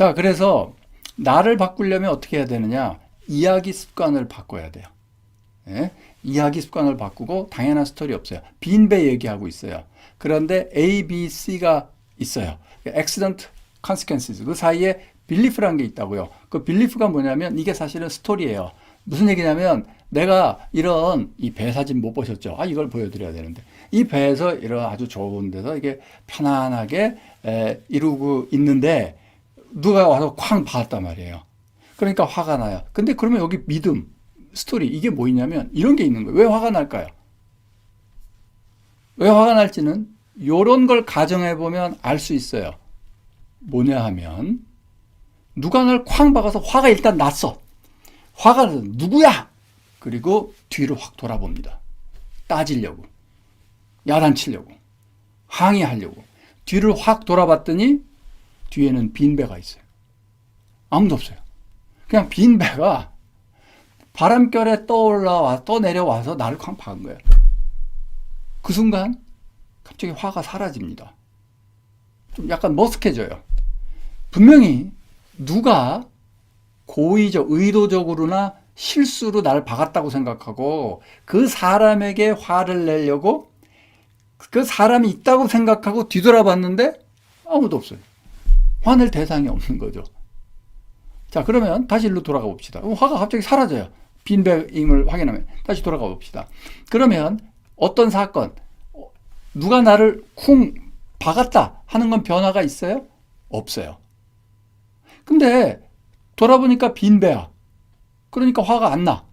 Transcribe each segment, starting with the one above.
자, 그래서 나를 바꾸려면 어떻게 해야 되느냐? 이야기 습관을 바꿔야 돼요. 예? 이야기 습관을 바꾸고 당연한 스토리 없어요. 빈배 얘기하고 있어요. 그런데 A, B, C가 있어요. accident consequences. 그 사이에 belief라는 게 있다고요. 그 belief가 뭐냐면 이게 사실은 스토리예요. 무슨 얘기냐면 내가 이런 이 배 사진 못 보셨죠? 아, 이걸 보여드려야 되는데. 이 배에서 이런 아주 좋은 데서 이게 편안하게 이루고 있는데 누가 와서 쾅 박았단 말이에요. 그러니까 화가 나요. 근데 그러면 여기 믿음, 스토리, 이게 뭐 있냐면 이런 게 있는 거예요. 왜 화가 날까요? 왜 화가 날지는 이런 걸 가정해 보면 알 수 있어요. 뭐냐 하면 누가 날 쾅 박아서 화가 일단 났어. 화가 나서 누구야? 그리고 뒤를 확 돌아봅니다. 따지려고, 야단치려고, 항의하려고. 뒤를 확 돌아봤더니 뒤에는 빈배가 있어요. 아무도 없어요. 그냥 빈배가 바람결에 떠내려와서 나를 쾅 박은 거예요. 그 순간 갑자기 화가 사라집니다. 좀 약간 머쓱해져요. 분명히 누가 의도적으로나 실수로 나를 박았다고 생각하고 그 사람에게 화를 내려고 그 사람이 있다고 생각하고 뒤돌아봤는데 아무도 없어요. 화낼 대상이 없는 거죠. 자, 그러면 다시 일로 돌아가 봅시다. 화가 갑자기 사라져요. 빈배임을 확인하면. 다시 돌아가 봅시다. 그러면 어떤 사건, 누가 나를 쿵 박았다 하는 건 변화가 있어요? 없어요. 근데 돌아보니까 빈배야. 그러니까 화가 안 나.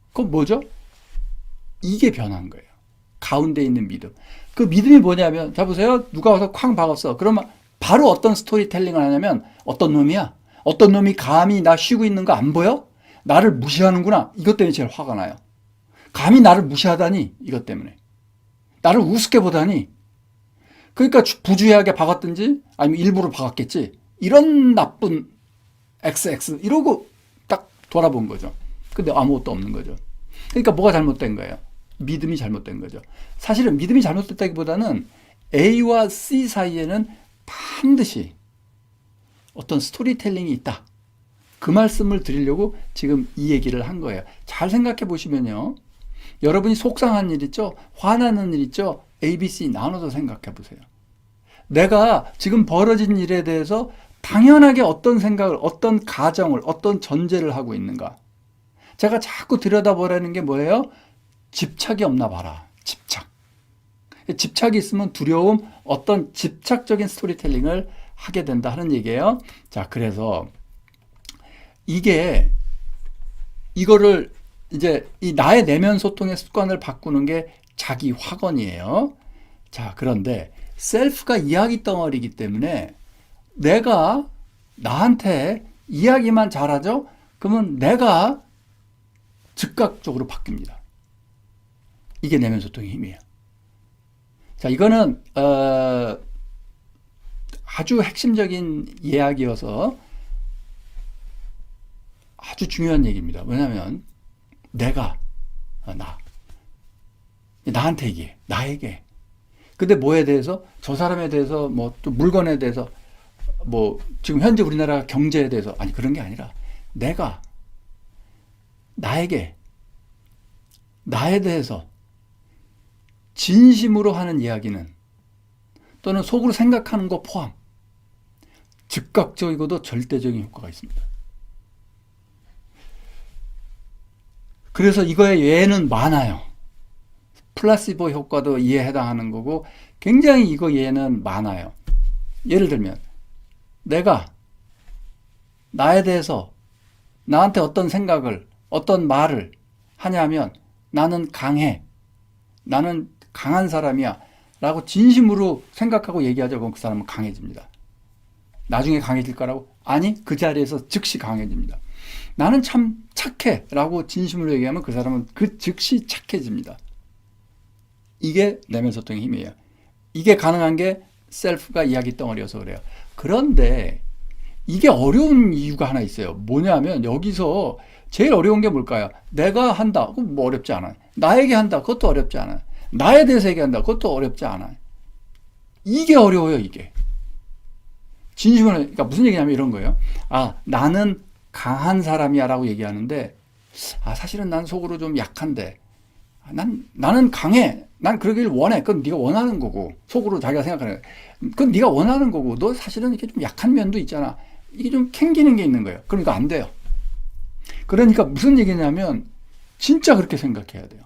그건 뭐죠? 이게 변한 거예요. 가운데 있는 믿음. 그 믿음이 뭐냐면, 자 보세요. 누가 와서 쾅 박았어. 그러면 바로 어떤 스토리텔링을 하냐면, 어떤 놈이야? 어떤 놈이 감히 나 쉬고 있는 거 안 보여? 나를 무시하는구나. 이것 때문에 제일 화가 나요. 감히 나를 무시하다니. 이것 때문에. 나를 우습게 보다니. 그러니까 부주의하게 박았든지 아니면 일부러 박았겠지. 이런 나쁜 XX 이러고 딱 돌아본 거죠. 근데 아무것도 없는 거죠. 그러니까 뭐가 잘못된 거예요? 믿음이 잘못된 거죠. 사실은 믿음이 잘못됐다기보다는 A와 C 사이에는 반드시 어떤 스토리텔링이 있다. 그 말씀을 드리려고 지금 이 얘기를 한 거예요. 잘 생각해 보시면요. 여러분이 속상한 일 있죠? 화나는 일 있죠? A, B, C 나눠서 생각해 보세요. 내가 지금 벌어진 일에 대해서 당연하게 어떤 생각을, 어떤 가정을, 어떤 전제를 하고 있는가. 제가 자꾸 들여다보라는 게 뭐예요? 집착이 없나 봐라. 집착. 집착이 있으면 두려움, 어떤 집착적인 스토리텔링을 하게 된다 하는 얘기예요. 자, 그래서 이거를 이제 이 나의 내면 소통의 습관을 바꾸는 게 자기 확언이에요. 자, 그런데 셀프가 이야기 덩어리이기 때문에 내가 나한테 이야기만 잘하죠? 그러면 내가 즉각적으로 바뀝니다. 이게 내면 소통의 힘이에요. 자, 이거는 아주 핵심적인 이야기여서 아주 중요한 얘기입니다. 왜냐하면 내가 나한테 얘기해. 나에게. 근데 뭐에 대해서? 저 사람에 대해서, 뭐 또 물건에 대해서, 뭐 지금 현재 우리나라 경제에 대해서, 아니 그런 게 아니라 내가 나에게 나에 대해서 진심으로 하는 이야기는, 또는 속으로 생각하는 거 포함, 즉각적이고도 절대적인 효과가 있습니다. 그래서 이거의 예는 많아요. 플라시보 효과도 이에 해당하는 거고 굉장히 이거 예는 많아요. 예를 들면 내가 나에 대해서 나한테 어떤 생각을, 어떤 말을 하냐면 나는 강해, 나는 강한 사람이야 라고 진심으로 생각하고 얘기하자 보면 그 사람은 강해집니다. 나중에 강해질까라고? 아니, 그 자리에서 즉시 강해집니다. 나는 참 착해 라고 진심으로 얘기하면 그 사람은 그 즉시 착해집니다. 이게 내면 소통의 힘이에요. 이게 가능한 게 셀프가 이야기 덩어리여서 그래요. 그런데 이게 어려운 이유가 하나 있어요. 뭐냐면 여기서 제일 어려운 게 뭘까요? 내가 한다. 그건 뭐 어렵지 않아요. 나에게 한다. 그것도 어렵지 않아요. 나에 대해서 얘기한다. 그것도 어렵지 않아요. 이게 어려워요, 이게. 진심으로, 그러니까 무슨 얘기냐면 이런 거예요. 아, 나는 강한 사람이야 라고 얘기하는데, 아, 사실은 난 속으로 좀 약한데, 나는 강해. 난 그러길 원해. 그건 네가 원하는 거고. 속으로 자기가 생각하는 거야. 그건 네가 원하는 거고. 너 사실은 이렇게 좀 약한 면도 있잖아. 이게 좀 캥기는 게 있는 거예요. 그러니까 안 돼요. 그러니까 무슨 얘기냐면 진짜 그렇게 생각해야 돼요.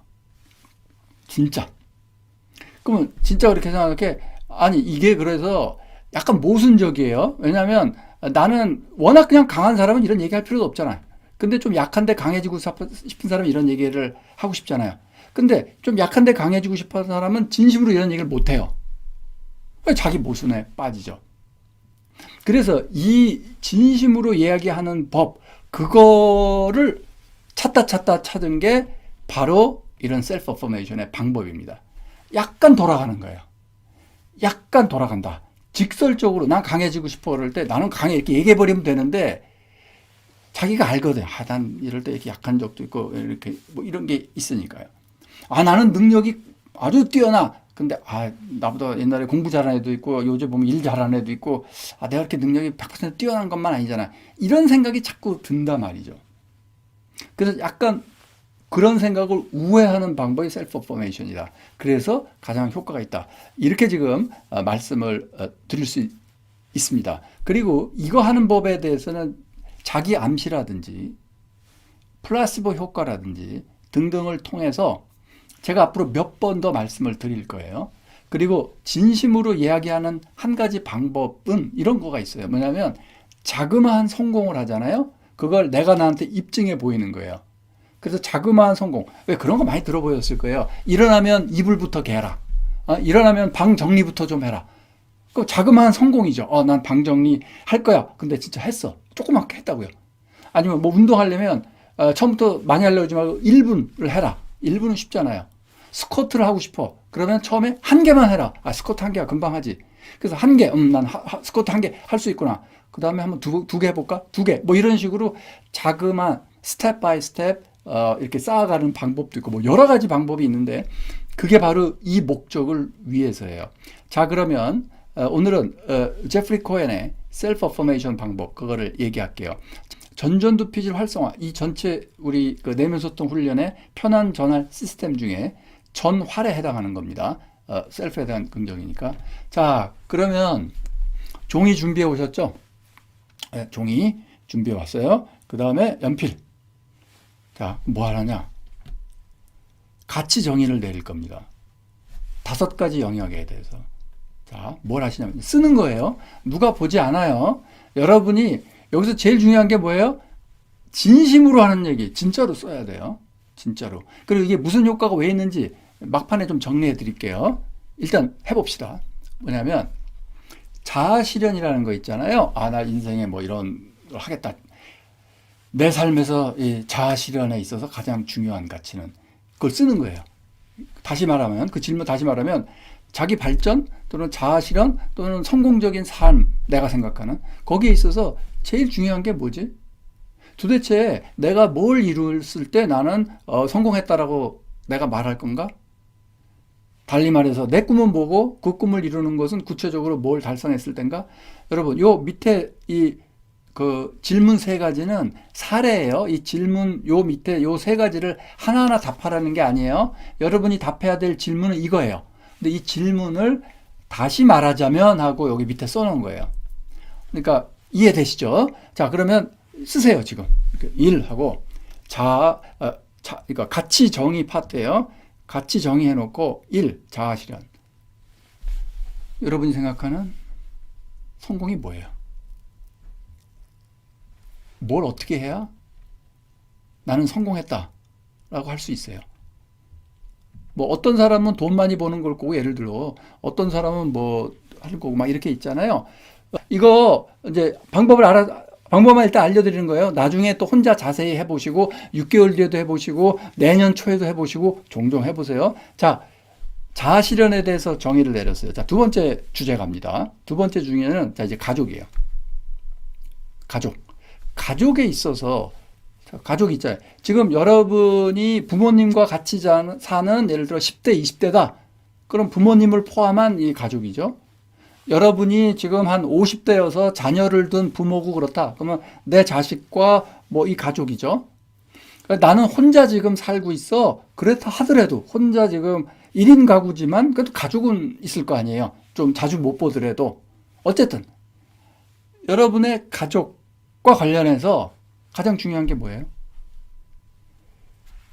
진짜. 그러면 진짜 그렇게 생각해. 아니, 이게 그래서 약간 모순적이에요. 왜냐하면 나는 워낙 그냥 강한 사람은 이런 얘기할 필요도 없잖아요. 근데 좀 약한데 강해지고 싶은 사람은 이런 얘기를 하고 싶잖아요. 근데 좀 약한데 강해지고 싶은 사람은 진심으로 이런 얘기를 못 해요. 자기 모순에 빠지죠. 그래서 이 진심으로 이야기하는 법, 그거를 찾다 찾은 게 바로 이런 셀프 어포메이션의 방법입니다. 약간 돌아가는 거예요. 약간 돌아간다. 직설적으로 난 강해지고 싶어 그럴 때 나는 강해 이렇게 얘기해버리면 되는데 자기가 알거든. 아, 난 이럴 때 이렇게 약한 적도 있고 이렇게 뭐 이런 게 있으니까요. 아, 나는 능력이 아주 뛰어나. 근데 아, 나보다 옛날에 공부 잘하는 애도 있고 요즘 보면 일 잘하는 애도 있고 아, 내가 이렇게 능력이 100% 뛰어난 것만 아니잖아. 이런 생각이 자꾸 든단 말이죠. 그래서 약간 그런 생각을 우회하는 방법이 셀프 포메이션이다. 그래서 가장 효과가 있다. 이렇게 지금 말씀을 드릴 수 있습니다. 그리고 이거 하는 법에 대해서는 자기 암시라든지 플라시보 효과라든지 등등을 통해서 제가 앞으로 몇 번 더 말씀을 드릴 거예요. 그리고 진심으로 이야기하는 한 가지 방법은 이런 거가 있어요. 뭐냐면 자그마한 성공을 하잖아요. 그걸 내가 나한테 입증해 보이는 거예요. 그래서 자그마한 성공. 왜 그런 거 많이 들어보셨을 거예요. 일어나면 이불부터 개라. 일어나면 방 정리부터 좀 해라. 그 자그마한 성공이죠. 난 방 정리 할 거야. 근데 진짜 했어. 조그맣게 했다고요. 아니면 뭐 운동하려면 처음부터 많이 하려고 하지 말고 1분을 해라. 1분은 쉽잖아요. 스쿼트를 하고 싶어. 그러면 처음에 한 개만 해라. 스쿼트 한 개가 금방 하지. 그래서 한 개, 난 스쿼트 한 개 할 수 있구나. 그 다음에 한번 두 개 해볼까? 두 개. 뭐 이런 식으로 자그마한 스텝 바이 스텝 이렇게 쌓아가는 방법도 있고 뭐 여러 가지 방법이 있는데 그게 바로 이 목적을 위해서예요. 자, 그러면 오늘은 제프리 코엔의 셀프 어포메이션 방법 그거를 얘기할게요. 전전두피질 활성화 이 전체 우리 그 내면 소통 훈련의 편한 전할 시스템 중에 전활에 해당하는 겁니다. 셀프에 대한 긍정이니까. 자, 그러면 종이 준비해 오셨죠? 네, 종이 준비해 왔어요. 그 다음에 연필. 자, 뭐 하느냐? 가치 정의를 내릴 겁니다. 5가지 영역에 대해서. 자, 뭘 하시냐면 쓰는 거예요. 누가 보지 않아요. 여러분이 여기서 제일 중요한 게 뭐예요? 진심으로 하는 얘기, 진짜로 써야 돼요. 진짜로. 그리고 이게 무슨 효과가 왜 있는지 막판에 좀 정리해 드릴게요. 일단 해봅시다. 뭐냐면 자아실현이라는 거 있잖아요. 나 인생에 뭐 이런 걸 하겠다. 내 삶에서 이 자아실현에 있어서 가장 중요한 가치는 그걸 쓰는 거예요. 다시 말하면 그 질문 다시 말하면 자기 발전 또는 자아실현 또는 성공적인 삶 내가 생각하는 거기에 있어서 제일 중요한 게 뭐지? 도대체 내가 뭘 이뤘을 때 나는 성공했다라고 내가 말할 건가? 달리 말해서 내 꿈은 뭐고 그 꿈을 이루는 것은 구체적으로 뭘 달성했을 땐가? 여러분 요 밑에 이 그 질문 3가지는 사례예요. 이 질문 요 밑에 요 3가지를 하나하나 답하라는 게 아니에요. 여러분이 답해야 될 질문은 이거예요. 근데 이 질문을 다시 말하자면 하고 여기 밑에 써놓은 거예요. 그러니까 이해되시죠? 자, 그러면 쓰세요, 지금. 일 하고, 그러니까 가치 정의 파트예요. 가치 정의해 놓고, 자아 실현. 여러분이 생각하는 성공이 뭐예요? 뭘 어떻게 해야 나는 성공했다 라고 할 수 있어요. 뭐 어떤 사람은 돈 많이 버는 걸 거고 예를 들어 어떤 사람은 뭐 하는 거고 막 이렇게 있잖아요. 이거 이제 방법만 일단 알려드리는 거예요. 나중에 또 혼자 자세히 해보시고 6개월 뒤에도 해보시고 내년 초에도 해보시고 종종 해보세요. 자, 자아 실현에 대해서 정의를 내렸어요. 자, 2번째 주제 갑니다. 2번째 중에는 자 이제 가족이에요. 가족에 있어서 가족이 있잖아요. 지금 여러분이 부모님과 같이 사는 예를 들어 10대, 20대다. 그럼 부모님을 포함한 이 가족이죠. 여러분이 지금 한 50대여서 자녀를 둔 부모고 그렇다. 그러면 내 자식과 뭐 이 가족이죠. 그러니까 나는 혼자 지금 살고 있어. 그렇다 하더라도 혼자 지금 1인 가구지만 그래도 가족은 있을 거 아니에요. 좀 자주 못 보더라도. 어쨌든 여러분의 가족과 관련해서 가장 중요한 게 뭐예요?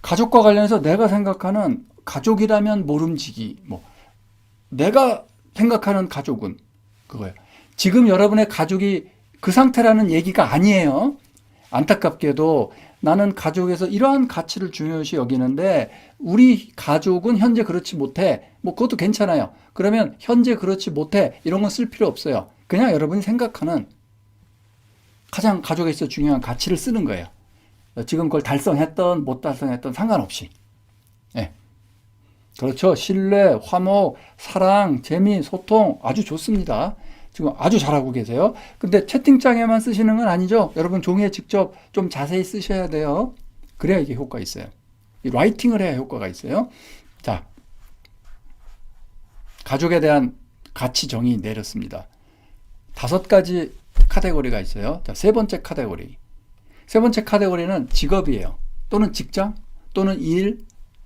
가족과 관련해서 내가 생각하는 가족이라면 모름지기, 뭐 내가 생각하는 가족은 그거예요. 지금 여러분의 가족이 그 상태라는 얘기가 아니에요. 안타깝게도 나는 가족에서 이러한 가치를 중요시 여기는데 우리 가족은 현재 그렇지 못해. 뭐 그것도 괜찮아요. 그러면 현재 그렇지 못해. 이런 건 쓸 필요 없어요. 그냥 여러분이 생각하는 가장 가족에 있어 중요한 가치를 쓰는 거예요. 지금 그걸 달성했던 못 달성했던 상관없이. 예. 그렇죠. 신뢰, 화목, 사랑, 재미, 소통 아주 좋습니다. 지금 아주 잘하고 계세요. 근데 채팅창에만 쓰시는 건 아니죠. 여러분 종이에 직접 좀 자세히 쓰셔야 돼요. 그래야 이게 효과 있어요. 이 라이팅을 해야 효과가 있어요. 자, 가족에 대한 가치 정의 내렸습니다. 5가지 카테고리가 있어요. 자, 세 번째 카테고리. 세 번째 카테고리는 직업이에요. 또는 직장, 또는 일,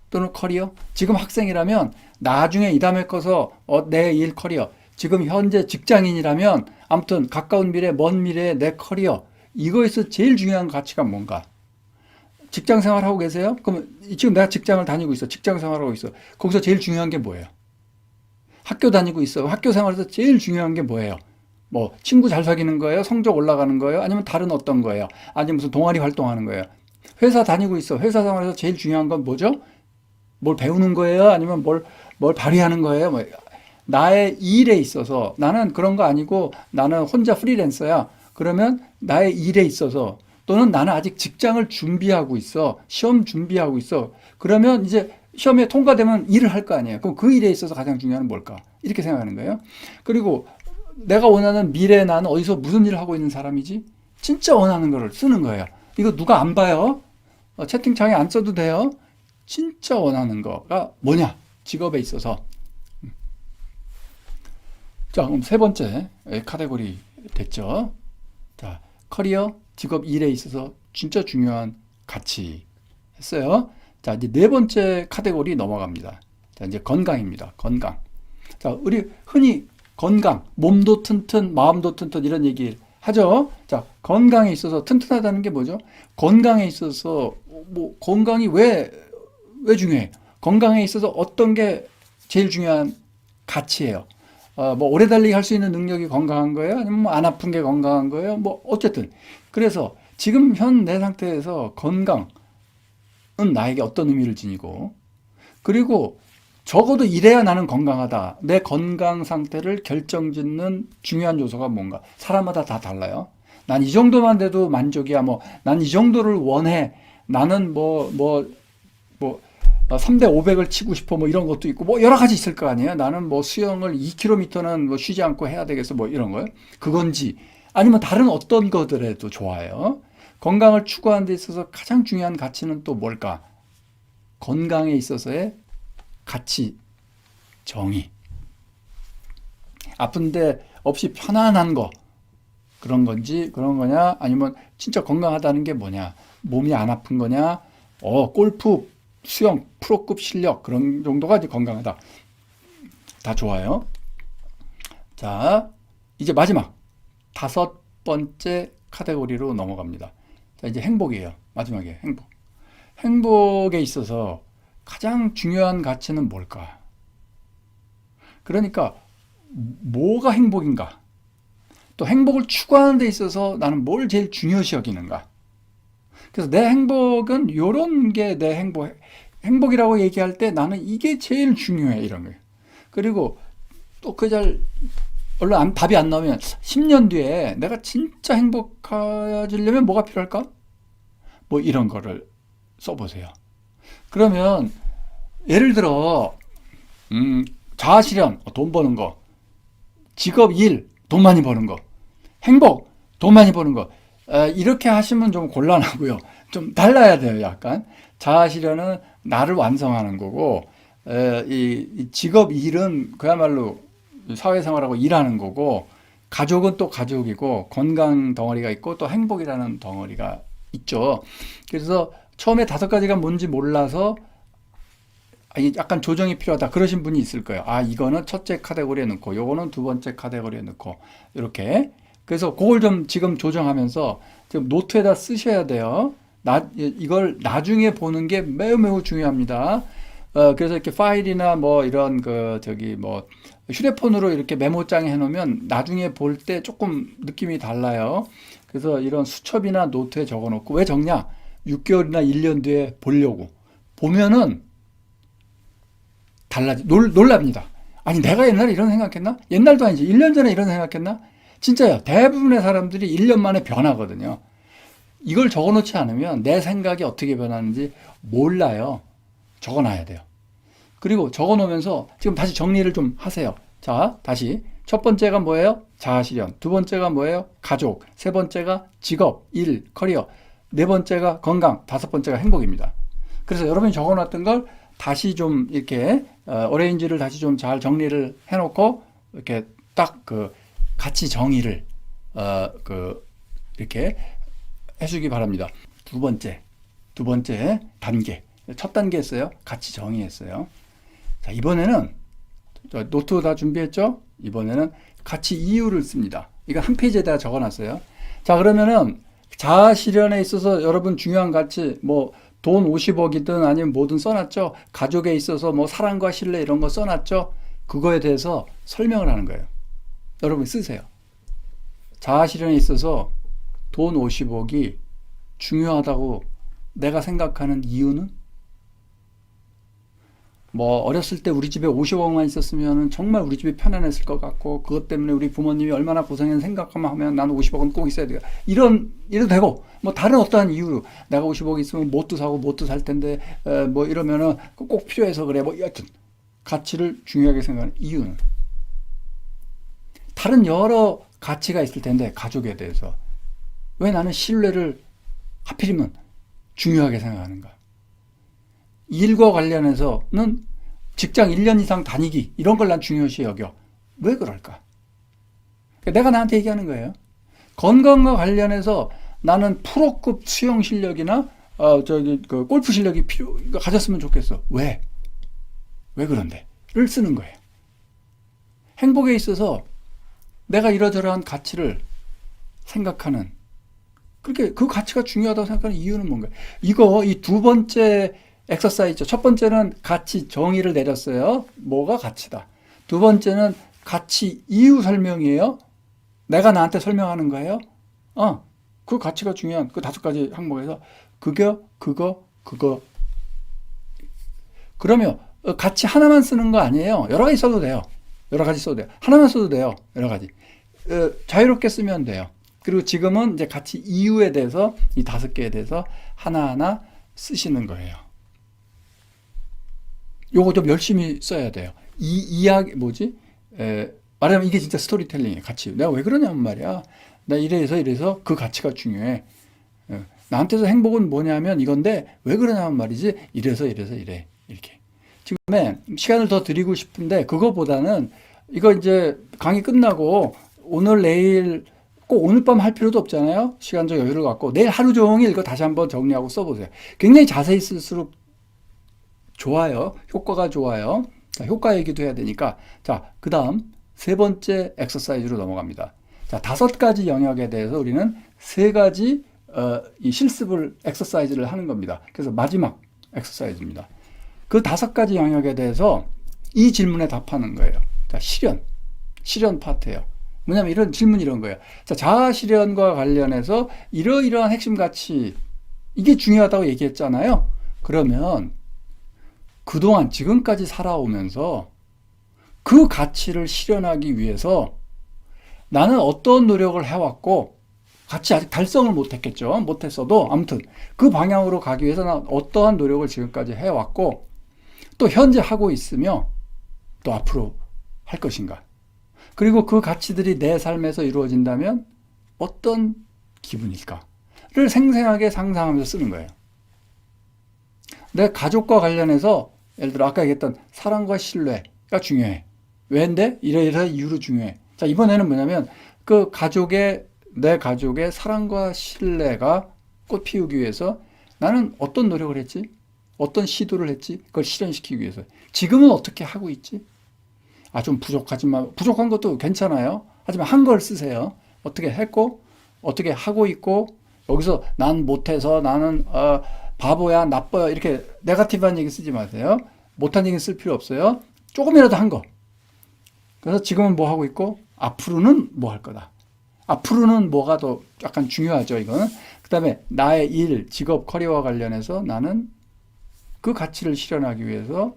또는 커리어. 지금 학생이라면 나중에 이 다음에 커서 내 일 커리어. 지금 현재 직장인이라면 아무튼 가까운 미래, 먼 미래의 내 커리어. 이거에서 제일 중요한 가치가 뭔가? 직장 생활하고 계세요? 그럼 지금 내가 직장을 다니고 있어. 직장 생활하고 있어. 거기서 제일 중요한 게 뭐예요? 학교 다니고 있어. 학교 생활에서 제일 중요한 게 뭐예요? 뭐 친구 잘 사귀는 거예요? 성적 올라가는 거예요? 아니면 다른 어떤 거예요? 아니면 무슨 동아리 활동하는 거예요? 회사 다니고 있어. 회사 생활에서 제일 중요한 건 뭐죠? 뭘 배우는 거예요? 아니면 뭘 발휘하는 거예요? 뭐 나의 일에 있어서 나는 그런 거 아니고 나는 혼자 프리랜서야. 그러면 나의 일에 있어서 또는 나는 아직 직장을 준비하고 있어. 시험 준비하고 있어. 그러면 이제 시험에 통과되면 일을 할 거 아니에요. 그럼 그 일에 있어서 가장 중요한 건 뭘까? 이렇게 생각하는 거예요. 그리고 내가 원하는 미래에 나는 어디서 무슨 일을 하고 있는 사람이지? 진짜 원하는 거를 쓰는 거예요. 이거 누가 안 봐요? 채팅창에 안 써도 돼요. 진짜 원하는 거가 뭐냐? 직업에 있어서. 자, 그럼 세 번째 카테고리 됐죠? 자, 커리어, 직업, 일에 있어서 진짜 중요한 가치 했어요. 자, 이제 네 번째 카테고리 넘어갑니다. 자, 이제 건강입니다. 건강. 자, 우리 흔히 건강, 몸도 튼튼, 마음도 튼튼 이런 얘기 하죠. 자, 건강에 있어서 튼튼하다는 게 뭐죠? 건강에 있어서 뭐 건강이 왜 중요해? 건강에 있어서 어떤 게 제일 중요한 가치예요? 뭐 오래 달리기 할 수 있는 능력이 건강한 거예요? 아니면 뭐 안 아픈 게 건강한 거예요? 뭐 어쨌든 그래서 지금 현 내 상태에서 건강은 나에게 어떤 의미를 지니고 그리고 적어도 이래야 나는 건강하다. 내 건강 상태를 결정짓는 중요한 요소가 뭔가? 사람마다 다 달라요. 난 이 정도만 돼도 만족이야. 뭐 난 이 정도를 원해. 나는 뭐 3대 500을 치고 싶어 뭐 이런 것도 있고 뭐 여러 가지 있을 거 아니에요. 나는 뭐 수영을 2km는 뭐 쉬지 않고 해야 되겠어 뭐 이런 거요. 그건지 아니면 다른 어떤 것들에도 좋아요. 건강을 추구하는 데 있어서 가장 중요한 가치는 또 뭘까? 건강에 있어서의 가치 정의. 아픈데 없이 편안한 거 그런 건지 그런 거냐 아니면 진짜 건강하다는 게 뭐냐? 몸이 안 아픈 거냐? 골프 수영 프로급 실력 그런 정도가 이제 건강하다. 다 좋아요. 자, 이제 마지막 5번째 카테고리로 넘어갑니다. 자, 이제 행복이에요. 마지막에 행복. 행복에 있어서 가장 중요한 가치는 뭘까? 그러니까 뭐가 행복인가? 또 행복을 추구하는 데 있어서 나는 뭘 제일 중요시 여기는가? 그래서 내 행복은 이런 게 내 행복이라고 얘기할 때 나는 이게 제일 중요해 이런 거예요. 그리고 또 얼른 답이 안 나오면 10년 뒤에 내가 진짜 행복해지려면 뭐가 필요할까? 뭐 이런 거를 써보세요. 그러면 예를 들어 자아실현, 돈 버는 거, 직업, 일, 돈 많이 버는 거, 행복, 돈 많이 버는 거 이렇게 하시면 좀 곤란하고요. 좀 달라야 돼요. 약간 자아실현은 나를 완성하는 거고 이 직업 일은 그야말로 사회생활하고 일하는 거고, 가족은 또 가족이고, 건강 덩어리가 있고, 또 행복이라는 덩어리가 있죠. 그래서 처음에 5가지가 뭔지 몰라서 약간 조정이 필요하다 그러신 분이 있을 거예요. 아, 이거는 첫째 카테고리에 넣고 요거는 두 번째 카테고리에 넣고 이렇게. 그래서 그걸 좀 지금 조정하면서 지금 노트에다 쓰셔야 돼요. 이걸 나중에 보는 게 매우 매우 중요합니다. 그래서 이렇게 파일이나 뭐 이런 뭐 휴대폰으로 이렇게 메모장에 해놓으면 나중에 볼 때 조금 느낌이 달라요. 그래서 이런 수첩이나 노트에 적어놓고, 왜 적냐? 6개월이나 1년 뒤에 보려고. 보면은 놀랍니다. 아니, 내가 옛날에 이런 생각했나? 옛날도 아니지. 1년 전에 이런 생각했나? 진짜요. 대부분의 사람들이 1년 만에 변하거든요. 이걸 적어놓지 않으면 내 생각이 어떻게 변하는지 몰라요. 적어놔야 돼요. 그리고 적어놓으면서 지금 다시 정리를 좀 하세요. 자, 다시. 첫 번째가 뭐예요? 자아실현. 두 번째가 뭐예요? 가족. 세 번째가 직업, 일, 커리어. 네 번째가 건강. 다섯 번째가 행복입니다. 그래서 여러분이 적어놨던 걸 다시 좀 이렇게 어레인지를 다시 좀 잘 정리를 해놓고 이렇게 딱 같이 정의를 이렇게 해주기 바랍니다. 두 번째 단계. 첫 단계였어요. 같이 정의했어요. 자, 이번에는 노트 다 준비했죠? 이번에는 같이 이유를 씁니다. 이거 한 페이지에다가 적어놨어요. 자, 그러면은 자아 실현에 있어서 여러분 중요한 가치, 뭐 돈 50억이든 아니면 뭐든 써놨죠? 가족에 있어서 뭐 사랑과 신뢰 이런 거 써놨죠? 그거에 대해서 설명을 하는 거예요. 여러분 쓰세요. 자아 실현에 있어서 돈 50억이 중요하다고 내가 생각하는 이유는? 뭐 어렸을 때 우리 집에 50억만 있었으면 정말 우리 집이 편안했을 것 같고, 그것 때문에 우리 부모님이 얼마나 고생했는지 생각하면 나는 50억은 꼭 있어야 돼요. 이래도 되고, 뭐 다른 어떠한 이유로 내가 50억 있으면 뭣도 사고 뭣도 살 텐데 뭐 이러면은 꼭 필요해서 그래. 뭐 여하튼 가치를 중요하게 생각하는 이유는 다른 여러 가치가 있을 텐데, 가족에 대해서 왜 나는 신뢰를 하필이면 중요하게 생각하는가? 일과 관련해서는 직장 1년 이상 다니기 이런 걸 난 중요시 여겨. 왜 그럴까? 내가 나한테 얘기하는 거예요. 건강과 관련해서 나는 프로급 수영 실력이나 골프 실력이 가졌으면 좋겠어. 왜 그런데?를 쓰는 거예요. 행복에 있어서 내가 이러저러한 가치를 생각하는, 그렇게 그 가치가 중요하다고 생각하는 이유는 뭔가요? 이 두 번째 엑서사이즈, 첫 번째는 가치 정의를 내렸어요. 뭐가 가치다. 두 번째는 가치 이유 설명이에요. 내가 나한테 설명하는 거예요. 그 가치가 중요한 그 5가지 항목에서 그거. 그러면 가치 하나만 쓰는 거 아니에요. 여러 가지 써도 돼요. 하나만 써도 돼요. 여러 가지. 자유롭게 쓰면 돼요. 그리고 지금은 이제 가치 이유에 대해서 이 5개에 대해서 하나하나 쓰시는 거예요. 요거 좀 열심히 써야 돼요. 이야기, 말하자면 이게 진짜 스토리텔링이에요. 가치. 내가 왜 그러냐면 말이야. 나 이래서 그 가치가 중요해. 나한테서 행복은 뭐냐면 이건데, 왜 그러냐면 말이지. 이래서 이래. 이렇게. 지금에 시간을 더 드리고 싶은데, 그거보다는 이거 이제 강의 끝나고 오늘, 내일, 꼭 오늘 밤 할 필요도 없잖아요. 시간적 여유를 갖고 내일 하루 종일 이거 다시 한번 정리하고 써보세요. 굉장히 자세히 쓸수록 좋아요. 효과가 좋아요. 자, 효과 얘기도 해야 되니까. 자, 그 다음 세 번째 엑서사이즈로 넘어갑니다. 자, 5가지 영역에 대해서 우리는 3가지 이 실습을 엑서사이즈를 하는 겁니다. 그래서 마지막 엑서사이즈입니다. 그 5가지 영역에 대해서 이 질문에 답하는 거예요. 자, 실현 파트예요. 뭐냐면 이런 질문이 이런 거예요. 자, 자아 실현과 관련해서 이러이러한 핵심 가치, 이게 중요하다고 얘기했잖아요. 그러면 그동안 지금까지 살아오면서 그 가치를 실현하기 위해서 나는 어떤 노력을 해왔고, 같이 아직 달성을 못했겠죠. 못했어도 아무튼 그 방향으로 가기 위해서 난 어떠한 노력을 지금까지 해왔고, 또 현재 하고 있으며 또 앞으로 할 것인가. 그리고 그 가치들이 내 삶에서 이루어진다면 어떤 기분일까를 생생하게 상상하면서 쓰는 거예요. 내 가족과 관련해서 예를 들어 아까 얘기했던 사랑과 신뢰가 중요해. 왜인데? 이래서 이유로 중요해. 자, 이번에는 뭐냐면 내 가족의 사랑과 신뢰가 꽃 피우기 위해서 나는 어떤 노력을 했지? 어떤 시도를 했지? 그걸 실현시키기 위해서. 지금은 어떻게 하고 있지? 좀 부족하지만, 부족한 것도 괜찮아요. 하지만 한 걸 쓰세요. 어떻게 했고, 어떻게 하고 있고, 여기서 난 못해서 나는, 바보야, 나빠요. 이렇게 네거티브한 얘기 쓰지 마세요. 못한 얘기 쓸 필요 없어요. 조금이라도 한 거. 그래서 지금은 뭐 하고 있고, 앞으로는 뭐 할 거다. 앞으로는 뭐가 더 약간 중요하죠, 이거는. 그 다음에 나의 일, 직업, 커리어와 관련해서 나는 그 가치를 실현하기 위해서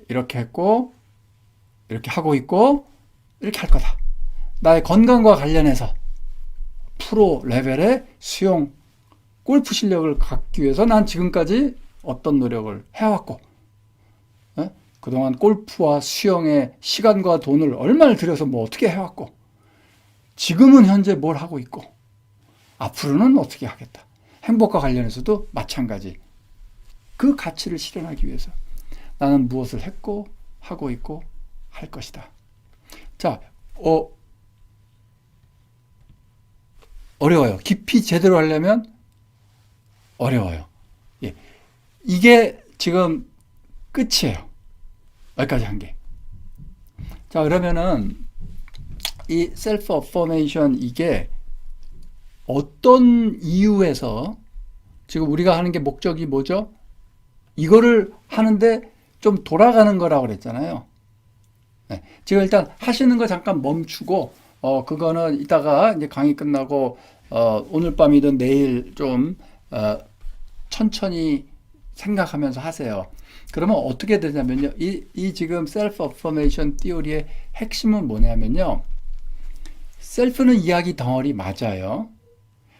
이렇게 했고, 이렇게 하고 있고, 이렇게 할 거다. 나의 건강과 관련해서 프로 레벨의 수영, 골프 실력을 갖기 위해서 난 지금까지 어떤 노력을 해왔고, 그동안 골프와 수영에 시간과 돈을 얼마를 들여서 뭐 어떻게 해왔고, 지금은 현재 뭘 하고 있고, 앞으로는 어떻게 하겠다. 행복과 관련해서도 마찬가지. 그 가치를 실현하기 위해서 나는 무엇을 했고, 하고 있고, 할 것이다. 자, 어려워요. 깊이 제대로 하려면 어려워요. 예. 이게 지금 끝이에요. 여기까지 한 게. 자, 그러면은 이 셀프 어포메이션 이게 어떤 이유에서 지금 우리가 하는 게 목적이 뭐죠? 이거를 하는데 좀 돌아가는 거라고 그랬잖아요. 네. 지금 일단 하시는 거 잠깐 멈추고 그거는 이따가 이제 강의 끝나고 오늘 밤이든 내일 좀 천천히 생각하면서 하세요. 그러면 어떻게 되냐면요. 이 지금 셀프 어포메이션 티오리의 핵심은 뭐냐면요. 셀프는 이야기 덩어리 맞아요.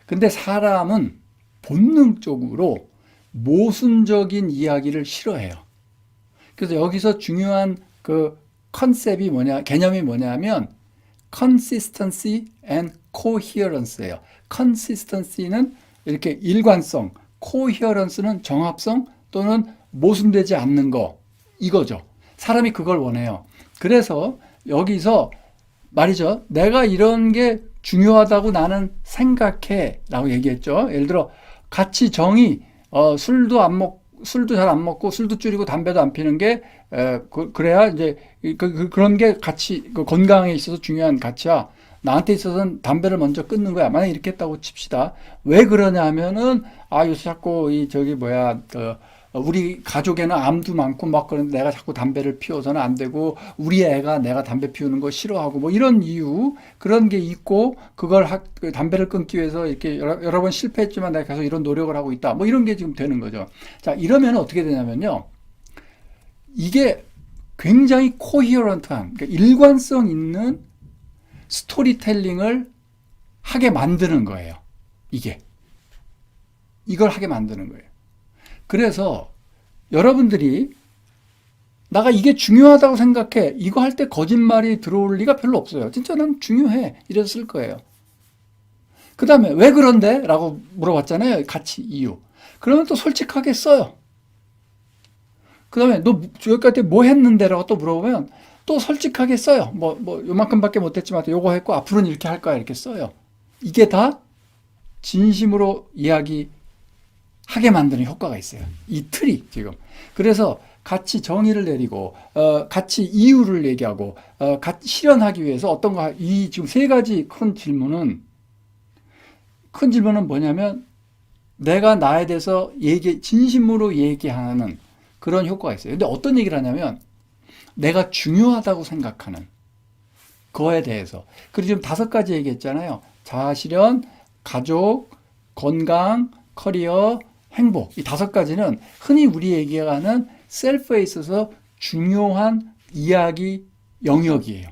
근데 사람은 본능적으로 모순적인 이야기를 싫어해요. 그래서 여기서 중요한 그 컨셉이 개념이 뭐냐면 consistency and coherence예요. consistency는 이렇게 일관성, coherence는 정합성 또는 모순되지 않는 거, 이거죠. 사람이 그걸 원해요. 그래서 여기서 말이죠. 내가 이런 게 중요하다고 나는 생각해 라고 얘기했죠. 예를 들어 같이 정의, 술도 잘 안 먹고 술도 줄이고 담배도 안 피는 게 그래야 이제 그런 게 같이 건강에 있어서 중요한 가치야. 나한테 있어서는 담배를 먼저 끊는 거야. 만약 이렇게 했다고 칩시다. 왜 그러냐 하면은 요새 자꾸 우리 가족에는 암도 많고 막 그런데 내가 자꾸 담배를 피워서는 안 되고 우리 애가 내가 담배 피우는 거 싫어하고 뭐 이런 이유 그런 게 있고 그 담배를 끊기 위해서 이렇게 여러 번 실패했지만 내가 계속 이런 노력을 하고 있다. 뭐 이런 게 지금 되는 거죠. 자, 이러면 어떻게 되냐면요. 이게 굉장히 코히어런트한 그러니까 일관성 있는 스토리텔링을 하게 만드는 거예요. 이걸 하게 만드는 거예요. 그래서 여러분들이 나가 이게 중요하다고 생각해. 이거 할 때 거짓말이 들어올 리가 별로 없어요. 진짜 난 중요해. 이래서 쓸 거예요. 그 다음에 왜 그런데? 라고 물어봤잖아요. 같이 이유. 그러면 또 솔직하게 써요. 그 다음에 너 여기까지 뭐 했는데? 라고 또 물어보면 또 솔직하게 써요. 요만큼밖에 못했지만 요거 했고 앞으로는 이렇게 할 거야. 이렇게 써요. 이게 다 진심으로 하게 만드는 효과가 있어요. 이 틀이 지금. 그래서 같이 정의를 내리고 같이 이유를 얘기하고 같이 실현하기 위해서 어떤가 이 지금 세 가지 큰 질문은 뭐냐면 내가 나에 대해서 진심으로 얘기하는 그런 효과가 있어요. 근데 어떤 얘기를 하냐면 내가 중요하다고 생각하는 그거에 대해서. 그리고 지금 5가지 얘기했잖아요. 자아실현, 가족, 건강, 커리어, 행복. 이 5가지는 흔히 우리 얘기하는 셀프에 있어서 중요한 이야기 영역이에요.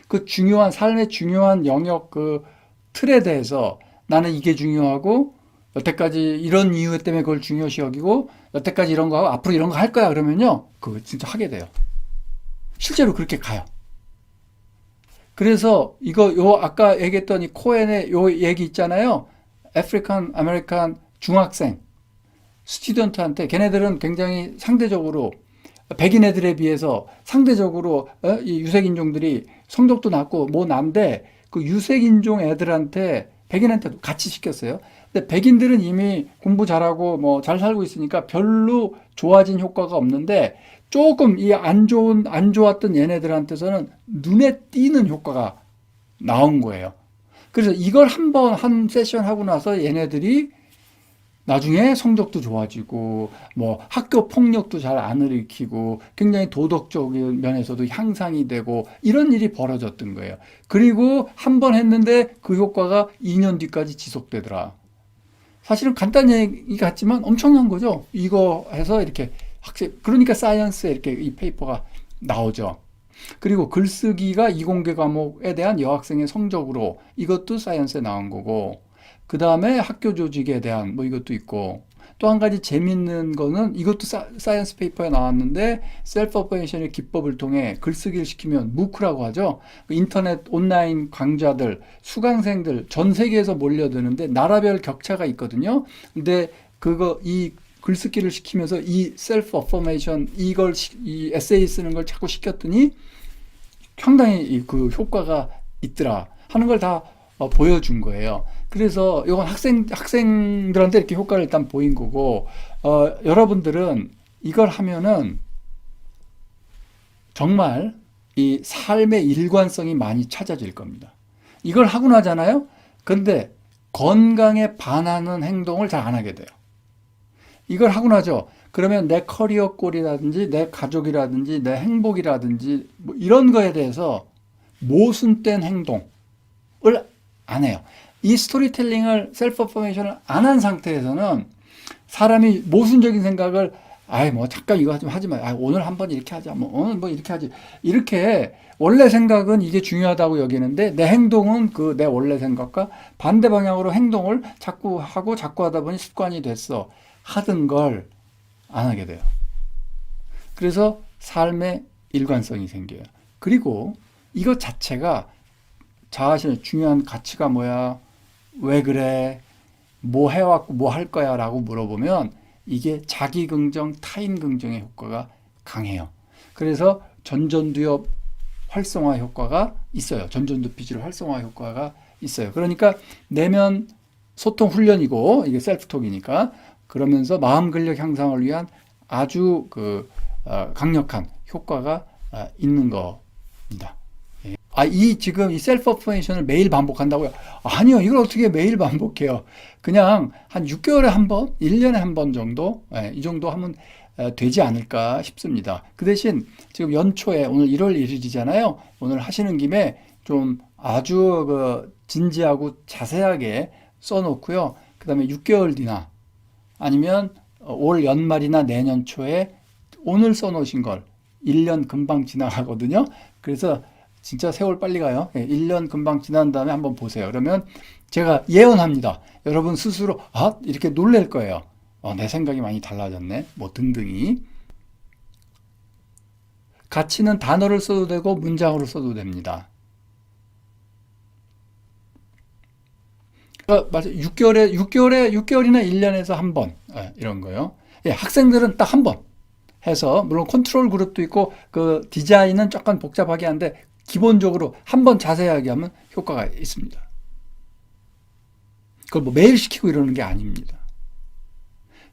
그 중요한 삶의 중요한 영역 그 틀에 대해서 나는 이게 중요하고 여태까지 이런 이유 때문에 그걸 중요시 여기고 여태까지 이런 거 하고 앞으로 이런 거 할 거야 그러면요. 그거 진짜 하게 돼요. 실제로 그렇게 가요. 그래서 아까 얘기했던 이 코엔의 요 얘기 있잖아요. 아프리칸 아메리칸 중학생 스튜던트한테 걔네들은 굉장히 상대적으로 백인 애들에 비해서 상대적으로 이 유색인종들이 성적도 낮고 뭐 난데 그 유색인종 애들한테 백인한테도 같이 시켰어요. 근데 백인들은 이미 공부 잘하고 뭐 잘 살고 있으니까 별로 좋아진 효과가 없는데 조금 이 안 좋았던 얘네들한테서는 눈에 띄는 효과가 나온 거예요. 그래서 이걸 한 세션 하고 나서 얘네들이 나중에 성적도 좋아지고 뭐 학교 폭력도 잘 안 일으키고 굉장히 도덕적인 면에서도 향상이 되고 이런 일이 벌어졌던 거예요. 그리고 한 번 했는데 그 효과가 2년 뒤까지 지속되더라. 사실은 간단한 얘기 같지만 엄청난 거죠. 이거 해서 이렇게 그러니까 사이언스에 이렇게 이 페이퍼가 나오죠. 그리고 글쓰기가 이공계 과목에 대한 여학생의 성적으로 이것도 사이언스에 나온 거고, 그 다음에 학교 조직에 대한 뭐 이것도 있고, 또 한 가지 재밌는 거는 이것도 사이언스 페이퍼에 나왔는데 셀프 어퍼메이션의 기법을 통해 글쓰기를 시키면 무크라고 하죠. 인터넷 온라인 강좌들, 수강생들 전 세계에서 몰려드는데 나라별 격차가 있거든요. 근데 이 글쓰기를 시키면서 이 셀프 어퍼메이션 이 에세이 쓰는 걸 자꾸 시켰더니 상당히 그 효과가 있더라 하는 걸 다 보여준 거예요. 그래서 이건 학생들한테 이렇게 효과를 일단 보인 거고, 여러분들은 이걸 하면은 정말 이 삶의 일관성이 많이 찾아질 겁니다. 이걸 하고 나잖아요. 근데 건강에 반하는 행동을 잘 안 하게 돼요. 이걸 하고 나죠. 그러면 내 커리어 골이라든지 내 가족이라든지 내 행복이라든지 뭐 이런 거에 대해서 모순된 행동을 안 해요. 이 스토리텔링을 셀프 어퍼메이션을 안 한 상태에서는 사람이 모순적인 생각을 뭐 잠깐 이거 좀 하지 마. 오늘 한번 이렇게 하자. 뭐 오늘 뭐 이렇게 하지. 이렇게 원래 생각은 이게 중요하다고 여기는데 내 행동은 그 내 원래 생각과 반대 방향으로 행동을 자꾸 하고 자꾸 하다 보니 습관이 됐어. 하던 걸 안 하게 돼요. 그래서 삶의 일관성이 생겨요. 그리고 이것 자체가 자신의 중요한 가치가 뭐야? 왜 그래? 뭐 해왔고 뭐 할 거야? 라고 물어보면 이게 자기 긍정, 타인 긍정의 효과가 강해요. 그래서 전전두엽 활성화 효과가 있어요. 전전두피질 활성화 효과가 있어요. 그러니까 내면 소통 훈련이고 이게 셀프톡이니까 그러면서 마음 근력 향상을 위한 아주 강력한 효과가 있는 겁니다. 지금 이 셀프 어퍼메이션을 매일 반복한다고요? 아니요, 이걸 어떻게 매일 반복해요? 그냥 한 6개월에 한 번, 1년에 한 번 정도, 이 정도 하면 되지 않을까 싶습니다. 그 대신 지금 연초에 오늘 1월 1일이잖아요. 오늘 하시는 김에 좀 아주 진지하고 자세하게 써놓고요. 그 다음에 6개월 뒤나 아니면 올 연말이나 내년 초에 오늘 써놓으신 걸 1년 금방 지나가거든요. 그래서 진짜 세월 빨리 가요. 1년 금방 지난 다음에 한번 보세요. 그러면 제가 예언합니다. 여러분 스스로 이렇게 놀랄 거예요. 내 생각이 많이 달라졌네. 뭐 등등이. 가치는 단어를 써도 되고 문장으로 써도 됩니다. 맞아요. 6개월이나 1년에서 한 번, 이런 거요. 학생들은 딱 한 번 해서, 물론 컨트롤 그룹도 있고, 그 디자인은 조금 복잡하게 한데, 기본적으로 한 번 자세하게 하면 효과가 있습니다. 그걸 뭐 매일 시키고 이러는 게 아닙니다.